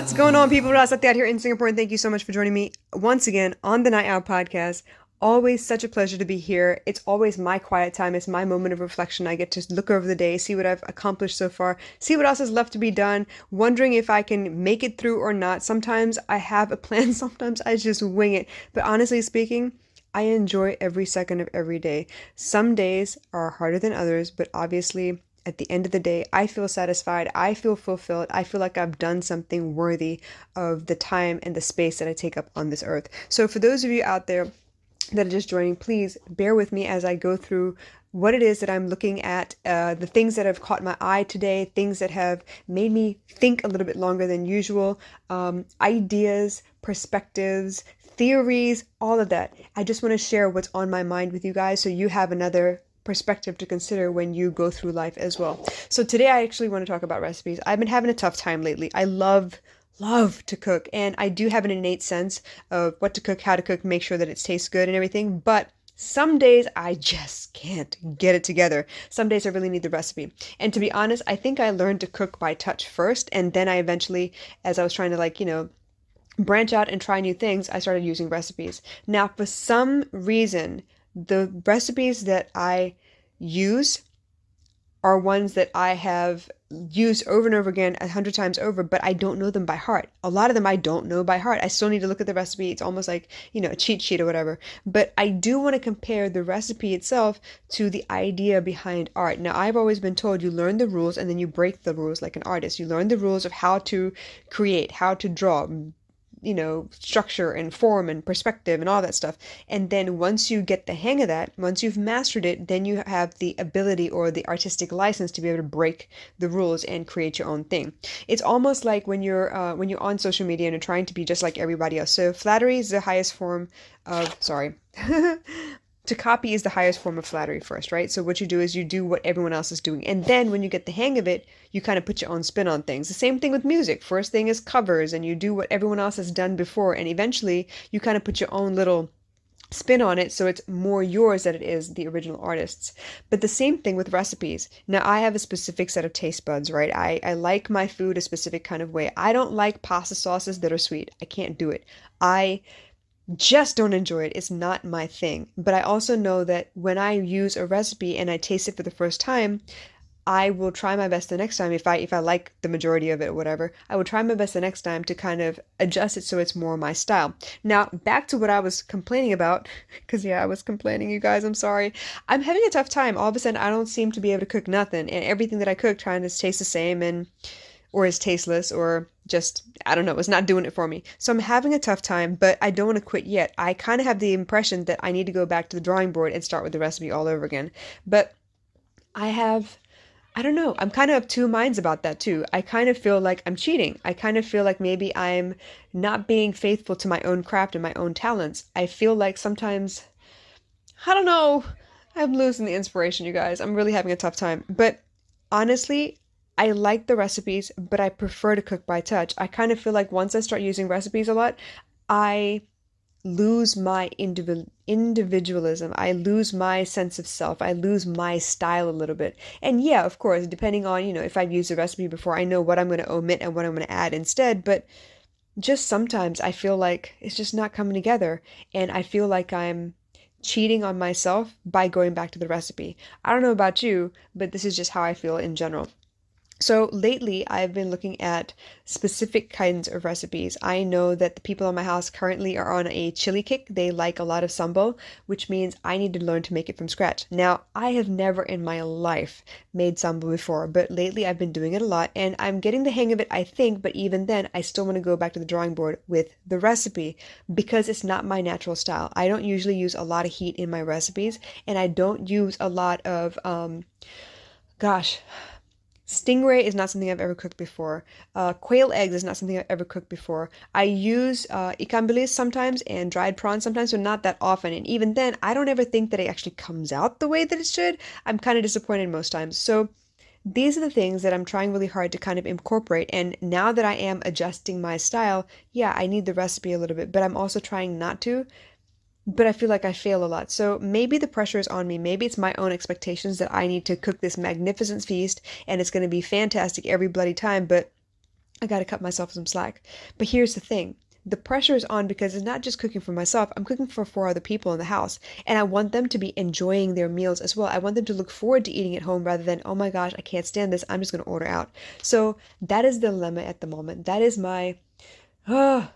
What's going on, people? Ross out here in Singapore, and thank you so much for joining me once again on the Night Owl podcast. Always such a pleasure to be here. It's always my quiet time. It's my moment of reflection. I get to look over the day, see what I've accomplished so far, see what else is left to be done, wondering if I can make it through or not. Sometimes I have a plan, sometimes I just wing it. But honestly speaking, I enjoy every second of every day. Some days are harder than others, but obviously, at the end of the day, I feel satisfied. I feel fulfilled. I feel like I've done something worthy of the time and the space that I take up on this earth. So, for those of you out there that are just joining, please bear with me as I go through what it is that I'm looking at, the things that have caught my eye today, things that have made me think a little bit longer than usual, ideas, perspectives, theories, all of that. I just want to share what's on my mind with you guys so you have another perspective to consider when you go through life as well. So today I actually want to talk about recipes. I've been having a tough time lately. I love to cook, and I do have an innate sense of what to cook, how to cook, make sure that it tastes good and everything, but some days I just can't get it together. Some days I really need the recipe. And to be honest, I think I learned to cook by touch first, and then I eventually, as I was trying to branch out and try new things, I started using recipes. Now, for some reason, the recipes that I use are ones that I have used over and over again 100 times over, but I don't know them by heart. A lot of them I don't know by heart. I still need to look at the recipe. It's almost like, a cheat sheet or whatever. But I do want to compare the recipe itself to the idea behind art. Now, I've always been told you learn the rules and then you break the rules like an artist. You learn the rules of how to create, how to draw, structure and form and perspective and all that stuff. And then once you get the hang of that, once you've mastered it, then you have the ability or the artistic license to be able to break the rules and create your own thing. It's almost like when you're on social media and you're trying to be just like everybody else. So flattery is the highest form of, sorry. To copy is the highest form of flattery first, right? So what you do is you do what everyone else is doing. And then when you get the hang of it, you kind of put your own spin on things. The same thing with music. First thing is covers, and you do what everyone else has done before. And eventually you kind of put your own little spin on it so it's more yours than it is the original artist's. But the same thing with recipes. Now, I have a specific set of taste buds, right? I like my food a specific kind of way. I don't like pasta sauces that are sweet. I can't do it. I just don't enjoy it. It's not my thing. But I also know that when I use a recipe and I taste it for the first time, I will try my best the next time. If I like the majority of it or whatever, I will try my best the next time to kind of adjust it so it's more my style. Now, back to what I was complaining about, because yeah, I was complaining, you guys, I'm sorry. I'm having a tough time. All of a sudden, I don't seem to be able to cook nothing, and everything that I cook trying to taste the same or is tasteless, or just, I don't know, it's not doing it for me. So I'm having a tough time, but I don't want to quit yet. I kind of have the impression that I need to go back to the drawing board and start with the recipe all over again. But I don't know, I'm kind of of two minds about that too. I kind of feel like I'm cheating. I kind of feel like maybe I'm not being faithful to my own craft and my own talents. I feel like sometimes, I don't know, I'm losing the inspiration, you guys. I'm really having a tough time. But honestly, I like the recipes, but I prefer to cook by touch. I kind of feel like once I start using recipes a lot, I lose my individualism. I lose my sense of self. I lose my style a little bit. And yeah, of course, depending on, if I've used a recipe before, I know what I'm going to omit and what I'm going to add instead. But just sometimes I feel like it's just not coming together. And I feel like I'm cheating on myself by going back to the recipe. I don't know about you, but this is just how I feel in general. So lately, I've been looking at specific kinds of recipes. I know that the people in my house currently are on a chili kick. They like a lot of sambal, which means I need to learn to make it from scratch. Now, I have never in my life made sambal before, but lately I've been doing it a lot and I'm getting the hang of it, I think, but even then, I still want to go back to the drawing board with the recipe because it's not my natural style. I don't usually use a lot of heat in my recipes, and I don't use a lot of, gosh, stingray is not something I've ever cooked before. Quail eggs is not something I've ever cooked before. I use ikan bilis sometimes and dried prawns sometimes, but not that often. And even then, I don't ever think that it actually comes out the way that it should. I'm kind of disappointed most times. So these are the things that I'm trying really hard to kind of incorporate. And now that I am adjusting my style, yeah, I need the recipe a little bit, but I'm also trying not to. But I feel like I fail a lot. So maybe the pressure is on me. Maybe it's my own expectations that I need to cook this magnificent feast and it's going to be fantastic every bloody time. But I got to cut myself some slack. But here's the thing. The pressure is on because it's not just cooking for myself. I'm cooking for 4 other people in the house, and I want them to be enjoying their meals as well. I want them to look forward to eating at home rather than, oh my gosh, I can't stand this. I'm just going to order out. So that is the dilemma at the moment. That is my, uh,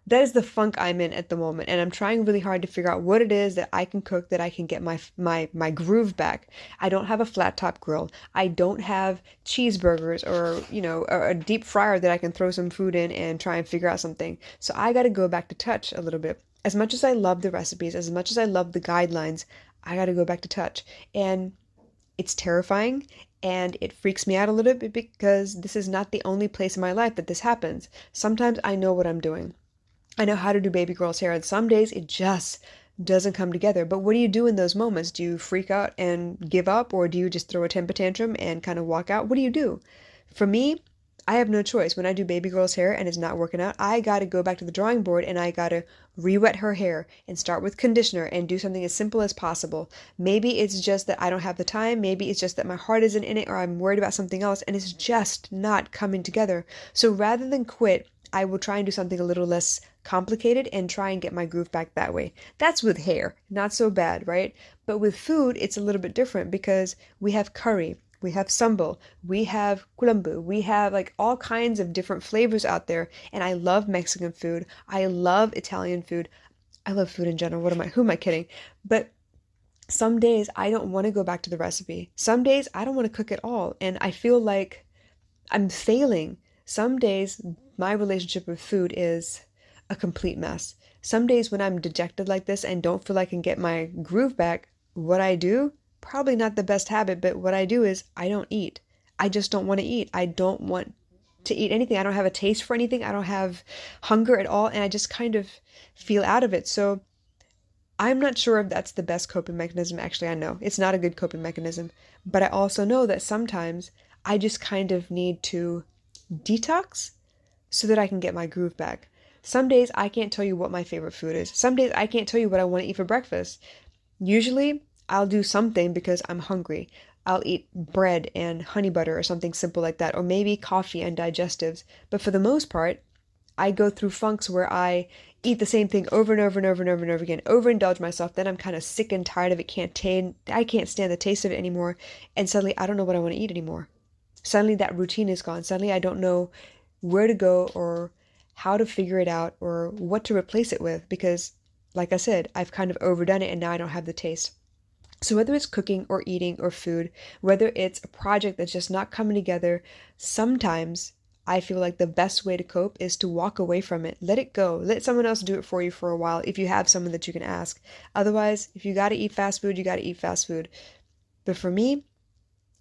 that is the funk I'm in at the moment, and I'm trying really hard to figure out what it is that I can cook that I can get my groove back. I don't have a flat top grill. I don't have cheeseburgers or, a deep fryer that I can throw some food in and try and figure out something. So I got to go back to touch a little bit. As much as I love the recipes, as much as I love the guidelines, I got to go back to touch. And it's terrifying and it freaks me out a little bit because this is not the only place in my life that this happens. Sometimes I know what I'm doing. I know how to do baby girl's hair, and some days it just doesn't come together. But what do you do in those moments? Do you freak out and give up, or do you just throw a temper tantrum and kind of walk out? What do you do? For me, I have no choice. When I do baby girl's hair and it's not working out, I got to go back to the drawing board and I got to re-wet her hair and start with conditioner and do something as simple as possible. Maybe it's just that I don't have the time. Maybe it's just that my heart isn't in it, or I'm worried about something else and it's just not coming together. So rather than quit, I will try and do something a little less complicated and try and get my groove back that way. That's with hair, not so bad, right? But with food, it's a little bit different because we have curry, we have sambal, we have kulambu, we have like all kinds of different flavors out there. And I love Mexican food. I love Italian food. I love food in general. Who am I kidding? But some days I don't want to go back to the recipe. Some days I don't want to cook at all. And I feel like I'm failing. Some days my relationship with food is a complete mess. Some days when I'm dejected like this and don't feel I can get my groove back, what I do, probably not the best habit, but what I do is I don't eat. I just don't want to eat. I don't want to eat anything. I don't have a taste for anything. I don't have hunger at all. And I just kind of feel out of it. So I'm not sure if that's the best coping mechanism. Actually, I know it's not a good coping mechanism. But I also know that sometimes I just kind of need to detox so that I can get my groove back. Some days I can't tell you what my favorite food is. Some days I can't tell you what I want to eat for breakfast. Usually I'll do something because I'm hungry. I'll eat bread and honey butter or something simple like that, or maybe coffee and digestives. But for the most part, I go through funks where I eat the same thing over and over and over and over and over again, overindulge myself. Then I'm kind of sick and tired of it. I can't stand the taste of it anymore. And suddenly I don't know what I want to eat anymore. Suddenly that routine is gone. Suddenly I don't know where to go or how to figure it out or what to replace it with because, like I said, I've kind of overdone it and now I don't have the taste. So whether it's cooking or eating or food, whether it's a project that's just not coming together, sometimes I feel like the best way to cope is to walk away from it. Let it go. Let someone else do it for you for a while if you have someone that you can ask. Otherwise, if you got to eat fast food, you got to eat fast food. But for me,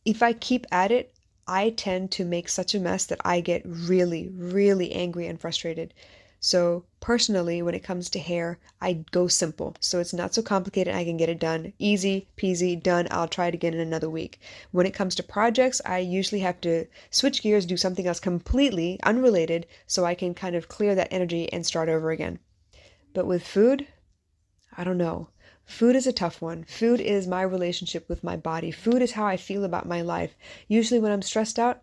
if I keep at it, I tend to make such a mess that I get really, really angry and frustrated. So personally, when it comes to hair, I go simple. So it's not so complicated. I can get it done. Easy peasy, done. I'll try it again in another week. When it comes to projects, I usually have to switch gears, do something else completely unrelated so I can kind of clear that energy and start over again. But with food, I don't know. Food is a tough one. Food is my relationship with my body. Food is how I feel about my life. Usually when I'm stressed out,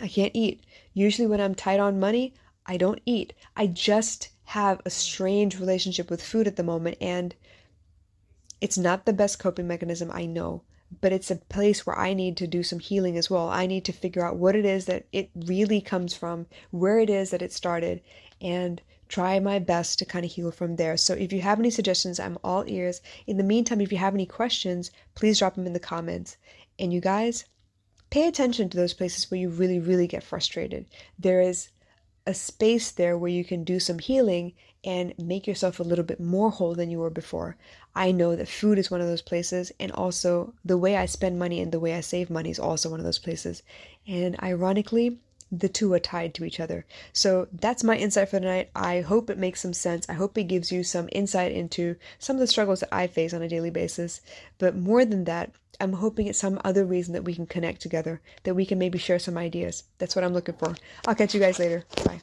I can't eat. Usually when I'm tight on money, I don't eat. I just have a strange relationship with food at the moment, and it's not the best coping mechanism, I know, but it's a place where I need to do some healing as well. I need to figure out what it is that it really comes from, where it is that it started, and try my best to kind of heal from there. So if you have any suggestions, I'm all ears. In the meantime, if you have any questions, please drop them in the comments. And you guys, pay attention to those places where you really, really get frustrated. There is a space there where you can do some healing and make yourself a little bit more whole than you were before. I know that food is one of those places, and also the way I spend money and the way I save money is also one of those places. And ironically, the two are tied to each other. So that's my insight for tonight. I hope it makes some sense. I hope it gives you some insight into some of the struggles that I face on a daily basis. But more than that, I'm hoping it's some other reason that we can connect together, that we can maybe share some ideas. That's what I'm looking for. I'll catch you guys later. Bye.